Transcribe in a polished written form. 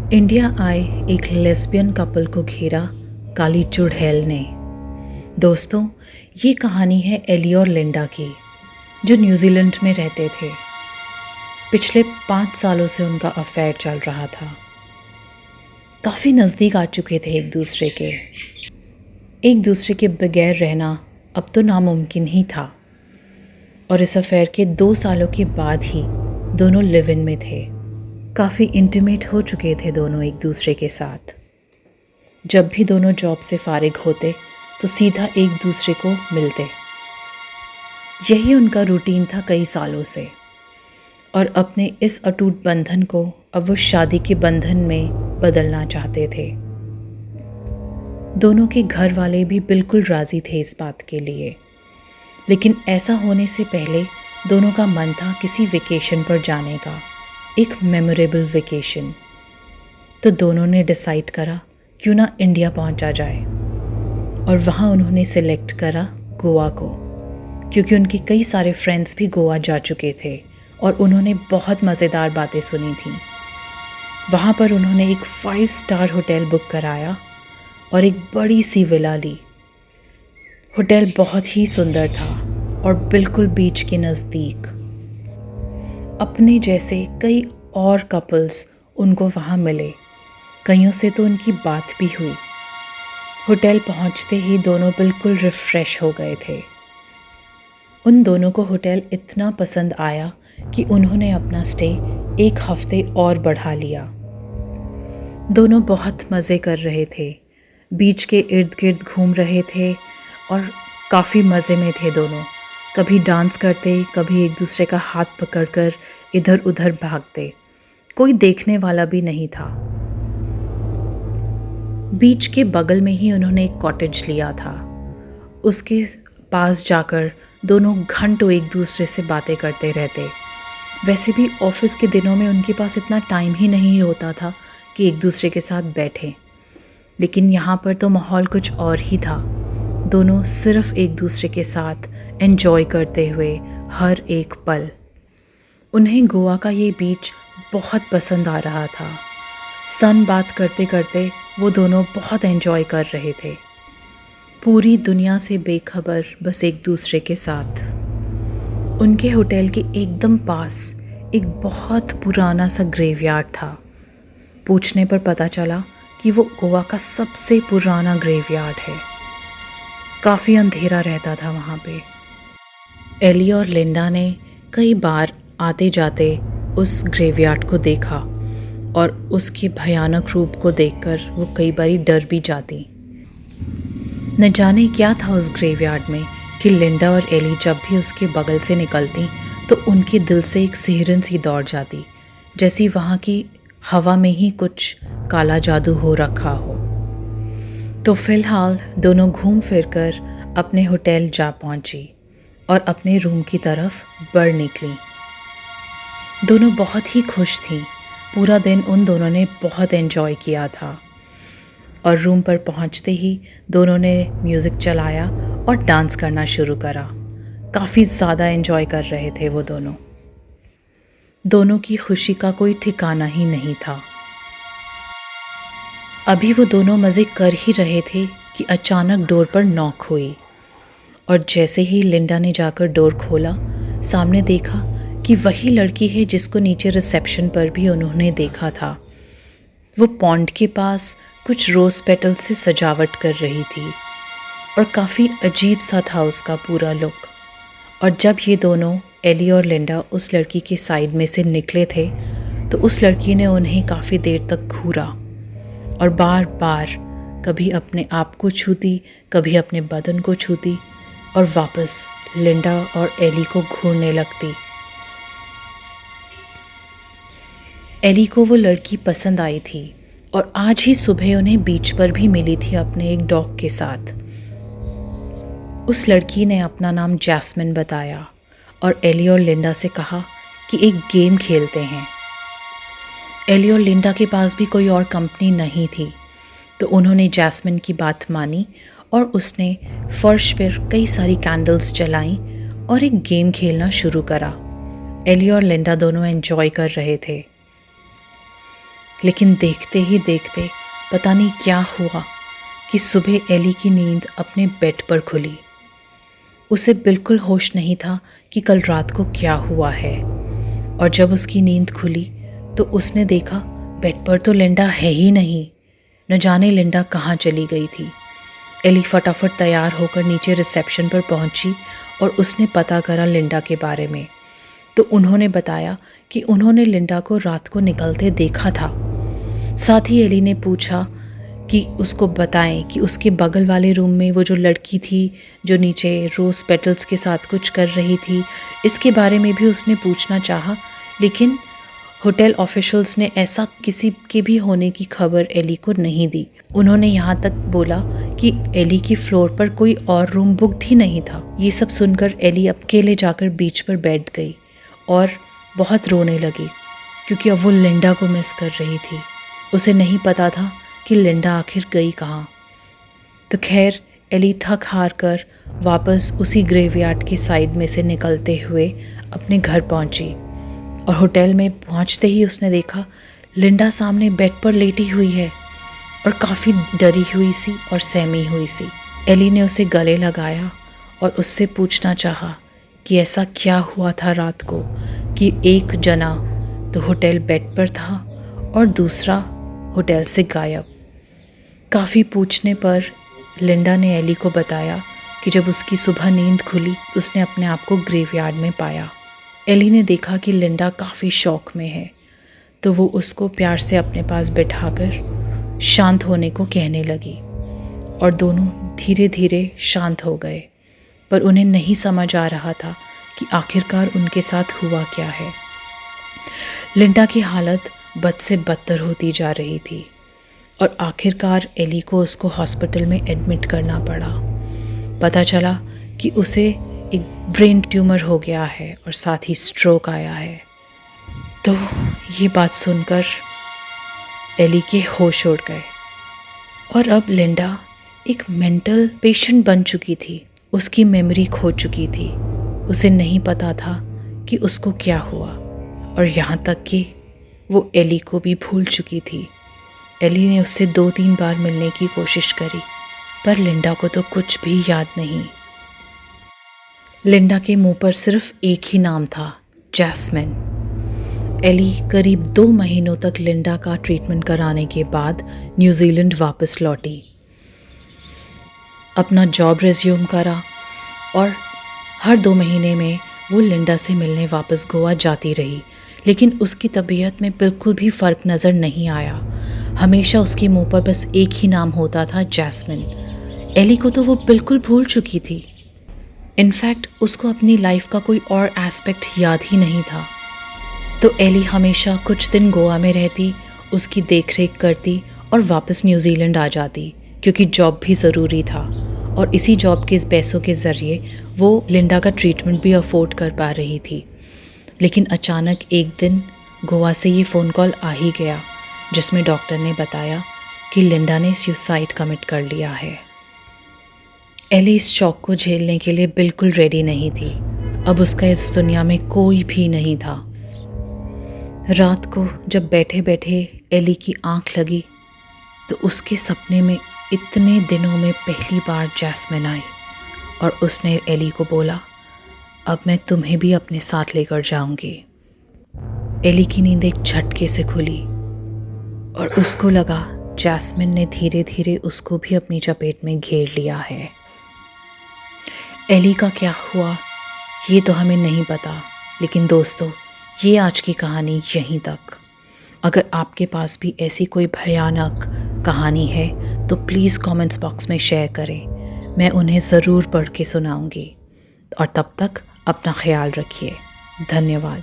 India आए एक lesbian couple को घेरा काली चुड़ैल ने। दोस्तों, ये कहानी है एली और लिंडा की, जो न्यूजीलैंड में रहते थे। पिछले 5 सालों से उनका अफेयर चल रहा था। काफ़ी नज़दीक आ चुके थे एक दूसरे के बगैर रहना अब तो नामुमकिन ही था। और इस अफेयर के 2 सालों के बाद ही दोनों लिव इन में थे। काफ़ी इंटीमेट हो चुके थे दोनों एक दूसरे के साथ। जब भी दोनों जॉब से फारिग होते तो सीधा एक दूसरे को मिलते। यही उनका रूटीन था कई सालों से। और अपने इस अटूट बंधन को अब वो शादी के बंधन में बदलना चाहते थे। दोनों के घर वाले भी बिल्कुल राज़ी थे इस बात के लिए। लेकिन ऐसा होने से पहले दोनों का मन था किसी वेकेशन पर जाने का, एक मेमोरेबल वेकेशन। तो दोनों ने डिसाइड करा क्यों ना इंडिया पहुंचा जाए। और वहाँ उन्होंने सेलेक्ट करा गोवा को, क्योंकि उनके कई सारे फ्रेंड्स भी गोवा जा चुके थे और उन्होंने बहुत मज़ेदार बातें सुनी थीं। वहाँ पर उन्होंने एक 5 स्टार होटल बुक कराया और एक बड़ी सी विला ली। होटल बहुत ही सुंदर था और बिल्कुल बीच के नज़दीक। अपने जैसे कई और कपल्स उनको वहाँ मिले। कईयों से तो उनकी बात भी हुई। होटल पहुँचते ही दोनों बिल्कुल रिफ़्रेश हो गए थे। उन दोनों को होटल इतना पसंद आया कि उन्होंने अपना स्टे 1 हफ़्ते और बढ़ा लिया। दोनों बहुत मज़े कर रहे थे, बीच के इर्द गिर्द घूम रहे थे और काफ़ी मज़े में थे दोनों। कभी डांस करते, कभी एक दूसरे का हाथ पकड़कर इधर उधर भागते। कोई देखने वाला भी नहीं था। बीच के बगल में ही उन्होंने एक कॉटेज लिया था। उसके पास जाकर दोनों घंटों एक दूसरे से बातें करते रहते। वैसे भी ऑफिस के दिनों में उनके पास इतना टाइम ही नहीं होता था कि एक दूसरे के साथ बैठें। लेकिन यहाँ पर तो माहौल कुछ और ही था। दोनों सिर्फ एक दूसरे के साथ एंजॉय करते हुए हर एक पल। उन्हें गोवा का ये बीच बहुत पसंद आ रहा था। सन बात करते करते वो दोनों बहुत एंजॉय कर रहे थे, पूरी दुनिया से बेखबर, बस एक दूसरे के साथ। उनके होटल के एकदम पास एक बहुत पुराना सा ग्रेवयार्ड था। पूछने पर पता चला कि वो गोवा का सबसे पुराना ग्रेवयार्ड है। काफ़ी अंधेरा रहता था वहाँ पे। एली और लिंडा ने कई बार आते जाते उस ग्रेवयार्ड को देखा और उसके भयानक रूप को देखकर वो कई बारी डर भी जाती। न जाने क्या था उस ग्रेवयार्ड में कि लिंडा और एली जब भी उसके बगल से निकलती तो उनके दिल से एक सिहरन सी दौड़ जाती, जैसी वहाँ की हवा में ही कुछ काला जादू हो रखा हो। तो फिलहाल दोनों घूम फिर कर अपने होटल जा पहुँची और अपने रूम की तरफ बढ़ निकली। दोनों बहुत ही खुश थीं। पूरा दिन उन दोनों ने बहुत एंजॉय किया था और रूम पर पहुंचते ही दोनों ने म्यूज़िक चलाया और डांस करना शुरू करा। काफ़ी ज़्यादा एंजॉय कर रहे थे वो दोनों। दोनों की खुशी का कोई ठिकाना ही नहीं था। अभी वो दोनों मज़े कर ही रहे थे कि अचानक डोर पर नॉक हुई और जैसे ही लिंडा ने जाकर डोर खोला, सामने देखा कि वही लड़की है जिसको नीचे रिसेप्शन पर भी उन्होंने देखा था। वो पॉन्ड के पास कुछ रोज़ पेटल से सजावट कर रही थी और काफ़ी अजीब सा था उसका पूरा लुक। और जब ये दोनों एली और लिंडा उस लड़की के साइड में से निकले थे तो उस लड़की ने उन्हें काफ़ी देर तक घूरा और बार बार कभी अपने आप को छूती, कभी अपने बदन को छूती और वापस लिंडा और एली को घूरने लगती। एली को वो लड़की पसंद आई थी और आज ही सुबह उन्हें बीच पर भी मिली थी अपने एक डॉग के साथ। उस लड़की ने अपना नाम जैस्मिन बताया और एली और लिंडा से कहा कि एक गेम खेलते हैं। एली और लिंडा के पास भी कोई और कंपनी नहीं थी, तो उन्होंने जैस्मिन की बात मानी और उसने फर्श पर कई सारी कैंडल्स जलाईं और एक गेम खेलना शुरू करा। एली और लिंडा दोनों एंजॉय कर रहे थे। लेकिन देखते ही देखते पता नहीं क्या हुआ कि सुबह एली की नींद अपने बेड पर खुली। उसे बिल्कुल होश नहीं था कि कल रात को क्या हुआ है, और जब उसकी नींद खुली तो उसने देखा बेड पर तो लिंडा है ही नहीं। न जाने लिंडा कहाँ चली गई थी। एली फटाफट तैयार होकर नीचे रिसेप्शन पर पहुंची और उसने पता करा लिंडा के बारे में। तो उन्होंने बताया कि उन्होंने लिंडा को रात को निकलते देखा था। साथ ही एली ने पूछा कि उसको बताएं कि उसके बगल वाले रूम में वो जो लड़की थी जो नीचे रोज़ पेटल्स के साथ कुछ कर रही थी, इसके बारे में भी उसने पूछना चाहा, लेकिन होटल ऑफिशियल्स ने ऐसा किसी के भी होने की खबर एली को नहीं दी। उन्होंने यहाँ तक बोला कि एली की फ्लोर पर कोई और रूम बुक्ड ही नहीं था। ये सब सुनकर एली अकेले जाकर बीच पर बैठ गई और बहुत रोने लगी, क्योंकि अब वो लिंडा को मिस कर रही थी। उसे नहीं पता था कि लिंडा आखिर गई कहाँ। तो खैर एली थक हार कर वापस उसी ग्रेवयार्ड की साइड में से निकलते हुए अपने घर पहुंची, और होटल में पहुंचते ही उसने देखा लिंडा सामने बेड पर लेटी हुई है और काफ़ी डरी हुई सी और सहमी हुई सी। एली ने उसे गले लगाया और उससे पूछना चाहा कि ऐसा क्या हुआ था रात को कि एक जना तो होटल बेड पर था और दूसरा होटल से गायब। काफ़ी पूछने पर लिंडा ने एली को बताया कि जब उसकी सुबह नींद खुली उसने अपने आप को ग्रेवयार्ड में पाया। एली ने देखा कि लिंडा काफ़ी शौक में है, तो वो उसको प्यार से अपने पास बिठाकर शांत होने को कहने लगी, और दोनों धीरे धीरे शांत हो गए। पर उन्हें नहीं समझ आ रहा था कि आखिरकार उनके साथ हुआ क्या है। लिंडा की हालत बद से बदतर होती जा रही थी, और आखिरकार एली को उसको हॉस्पिटल में एडमिट करना पड़ा। पता चला कि उसे एक ब्रेन ट्यूमर हो गया है और साथ ही स्ट्रोक आया है। तो ये बात सुनकर एली के होश उड़ गए, और अब लिंडा एक मेंटल पेशेंट बन चुकी थी। उसकी मेमोरी खो चुकी थी। उसे नहीं पता था कि उसको क्या हुआ, और यहाँ तक कि वो एली को भी भूल चुकी थी। एली ने उससे 2-3 बार मिलने की कोशिश करी, पर लिंडा को तो कुछ भी याद नहीं। लिंडा के मुंह पर सिर्फ एक ही नाम था, जैस्मिन। एली करीब 2 महीनों तक लिंडा का ट्रीटमेंट कराने के बाद न्यूजीलैंड वापस लौटी। अपना जॉब रिज्यूम करा, और हर 2 महीने में वो लिंडा से मिलने वापस गोवा जाती रही। लेकिन उसकी तबीयत में बिल्कुल भी फ़र्क नज़र नहीं आया। हमेशा उसके मुंह पर बस एक ही नाम होता था, जैस्मिन। एली को तो वो बिल्कुल भूल चुकी थी। इनफैक्ट उसको अपनी लाइफ का कोई और एस्पेक्ट याद ही नहीं था। तो एली हमेशा कुछ दिन गोवा में रहती, उसकी देखरेख करती और वापस न्यूजीलैंड आ जाती, क्योंकि जॉब भी ज़रूरी था, और इसी जॉब के पैसों के ज़रिए वो लिंडा का ट्रीटमेंट भी अफोर्ड कर पा रही थी। लेकिन अचानक एक दिन गोवा से ये फ़ोन कॉल आ ही गया, जिसमें डॉक्टर ने बताया कि लिंडा ने सुसाइड कमिट कर लिया है। एली इस शॉक को झेलने के लिए बिल्कुल रेडी नहीं थी। अब उसका इस दुनिया में कोई भी नहीं था। रात को जब बैठे बैठे एली की आंख लगी तो उसके सपने में इतने दिनों में पहली बार जैस्मिन आई, और उसने एली को बोला, अब मैं तुम्हें भी अपने साथ लेकर जाऊंगी। एली की नींद एक झटके से खुली, और उसको लगा जैस्मिन ने धीरे धीरे उसको भी अपनी चपेट में घेर लिया है। एली का क्या हुआ ये तो हमें नहीं पता, लेकिन दोस्तों ये आज की कहानी यहीं तक। अगर आपके पास भी ऐसी कोई भयानक कहानी है तो प्लीज़ कमेंट्स बॉक्स में शेयर करें, मैं उन्हें ज़रूर पढ़ के सुनाऊंगी। और तब तक अपना ख्याल रखिए। धन्यवाद।